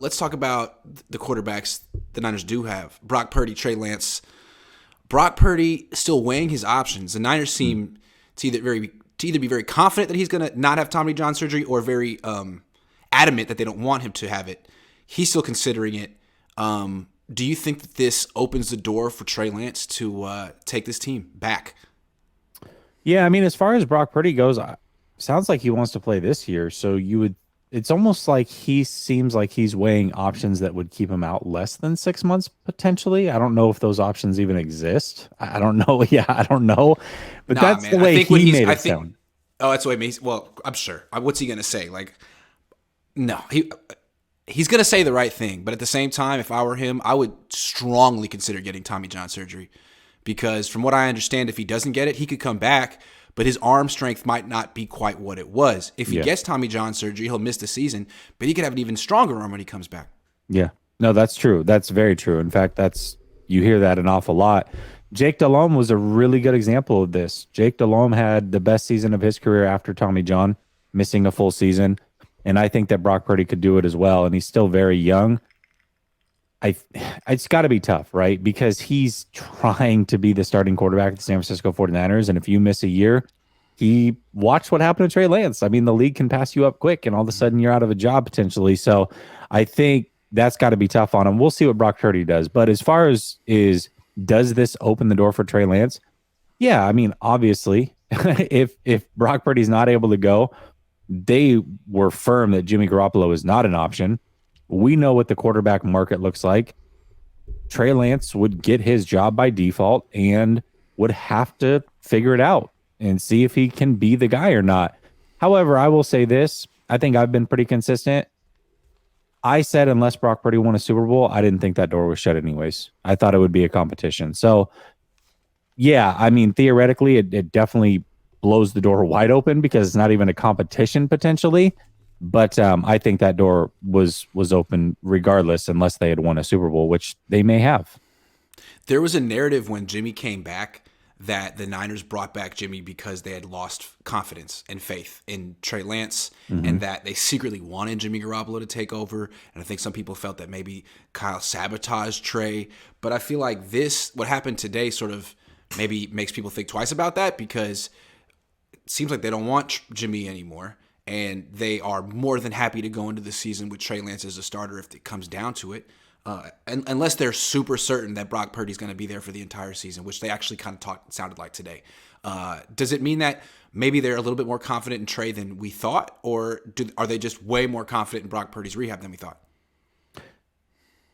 Let's talk about the quarterbacks the Niners do have. Brock Purdy, Trey Lance. Brock Purdy still weighing his options. The Niners seem to either be very confident that he's going to not have Tommy John surgery or very adamant that they don't want him to have it. He's still considering it. Do you think that this opens the door for Trey Lance to take this team back? Yeah, I mean, as far as Brock Purdy goes, sounds like he wants to play this year. So it's almost like he seems like he's weighing options that would keep him out less than 6 months potentially. I don't know if those options even exist. I don't know. Yeah, I don't know. But that's man. the way he made it sound. Oh, that's the way he makes. Well, I'm sure. What's he gonna say? Like, no, he's gonna say the right thing. But at the same time, if I were him, I would strongly consider getting Tommy John surgery, because from what I understand, if he doesn't get it, he could come back, but his arm strength might not be quite what it was. If he gets Tommy John surgery, he'll miss the season, but he could have an even stronger arm when he comes back. Yeah. No, that's true. That's very true. In fact, you hear that an awful lot. Jake Delhomme was a really good example of this. Jake Delhomme had the best season of his career after Tommy John, missing a full season. And I think that Brock Purdy could do it as well. And he's still very young. It's got to be tough, right? Because he's trying to be the starting quarterback of the San Francisco 49ers. And if you miss a year, watch what happened to Trey Lance. I mean, the league can pass you up quick and all of a sudden you're out of a job potentially. So I think that's got to be tough on him. We'll see what Brock Purdy does. But as far as does this open the door for Trey Lance? Yeah, I mean, obviously, if Brock Purdy's not able to go, they were firm that Jimmy Garoppolo is not an option. We know what the quarterback market looks like. Trey Lance would get his job by default and would have to figure it out and see if he can be the guy or not. However, I will say this. I think I've been pretty consistent. I said unless Brock Purdy won a Super Bowl, I didn't think that door was shut anyways. I thought it would be a competition. So, yeah, I mean, theoretically, it definitely blows the door wide open because it's not even a competition potentially. But I think that door was open regardless, unless they had won a Super Bowl, which they may have. There was a narrative when Jimmy came back that the Niners brought back Jimmy because they had lost confidence and faith in Trey Lance, and that they secretly wanted Jimmy Garoppolo to take over. And I think some people felt that maybe Kyle sabotaged Trey. But I feel like what happened today sort of maybe makes people think twice about that, because it seems like they don't want Jimmy anymore. And they are more than happy to go into the season with Trey Lance as a starter if it comes down to it. Unless they're super certain that Brock Purdy's going to be there for the entire season, which they actually kind of sounded like today. Does it mean that maybe they're a little bit more confident in Trey than we thought? Or are they just way more confident in Brock Purdy's rehab than we thought?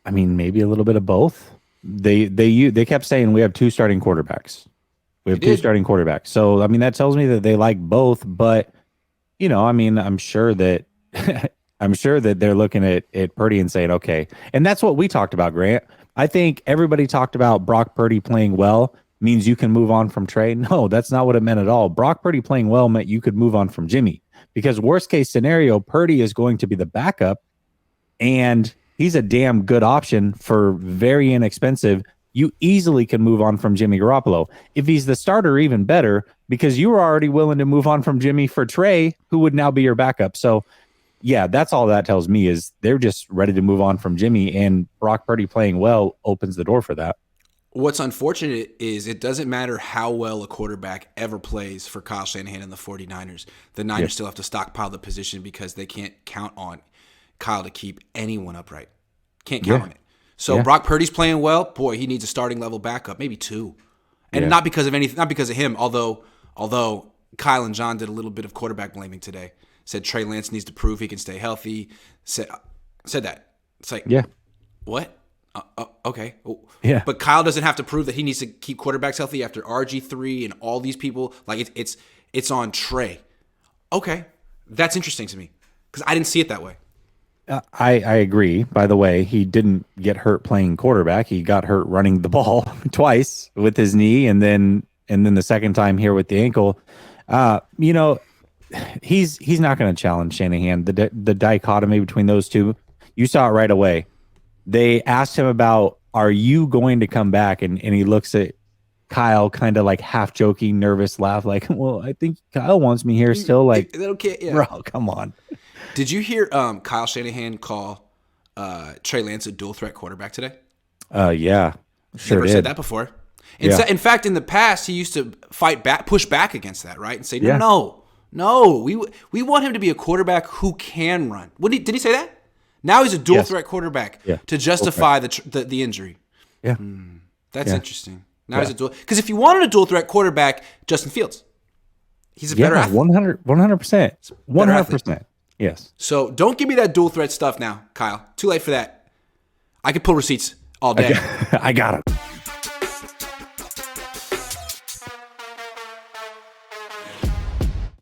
I mean, maybe a little bit of both. They kept saying we have two starting quarterbacks. We have two starting quarterbacks. So, I mean, that tells me that they like both, but I mean, I'm sure that they're looking at Purdy and saying, okay. And that's what we talked about, Grant. I think everybody talked about Brock Purdy playing well means you can move on from Trey. No, that's not what it meant at all. Brock Purdy playing well meant you could move on from Jimmy, because worst case scenario, Purdy is going to be the backup and he's a damn good option for very inexpensive. You easily can move on from Jimmy Garoppolo. If he's the starter, even better, because you were already willing to move on from Jimmy for Trey, who would now be your backup. So, yeah, that's all that tells me is they're just ready to move on from Jimmy, and Brock Purdy playing well opens the door for that. What's unfortunate is it doesn't matter how well a quarterback ever plays for Kyle Shanahan and the 49ers. The Niners still have to stockpile the position because they can't count on Kyle to keep anyone upright. Can't count on it. So Brock Purdy's playing well. Boy, he needs a starting level backup, maybe two, and not because of anything, not because of him. Although Kyle and John did a little bit of quarterback blaming today. Said Trey Lance needs to prove he can stay healthy. Said that. It's like, what? Okay. Yeah. But Kyle doesn't have to prove that he needs to keep quarterbacks healthy after RG3 and all these people. Like it's on Trey. Okay, that's interesting to me because I didn't see it that way. I agree. By the way, he didn't get hurt playing quarterback. He got hurt running the ball twice with his knee, and then the second time here with the ankle. He's not going to challenge Shanahan. The dichotomy between those two, you saw it right away. They asked him about, "Are you going to come back?" And he looks at Kyle, kind of like half joking, nervous laugh, like, "Well, I think Kyle wants me here still." Like, okay, yeah. Bro, come on. Did you hear Kyle Shanahan call Trey Lance a dual threat quarterback today? Yeah, sure Never did. said that before. In fact, in the past, he used to push back against that, right, and say, no, we want him to be a quarterback who can run. Did he say that? Now he's a dual threat quarterback to justify the injury. Yeah, that's interesting. Now he's a dual, because if you wanted a dual threat quarterback, Justin Fields, he's a better athlete. 100%, 100%. Yes. So don't give me that dual threat stuff now, Kyle. Too late for that. I could pull receipts all day. I got it.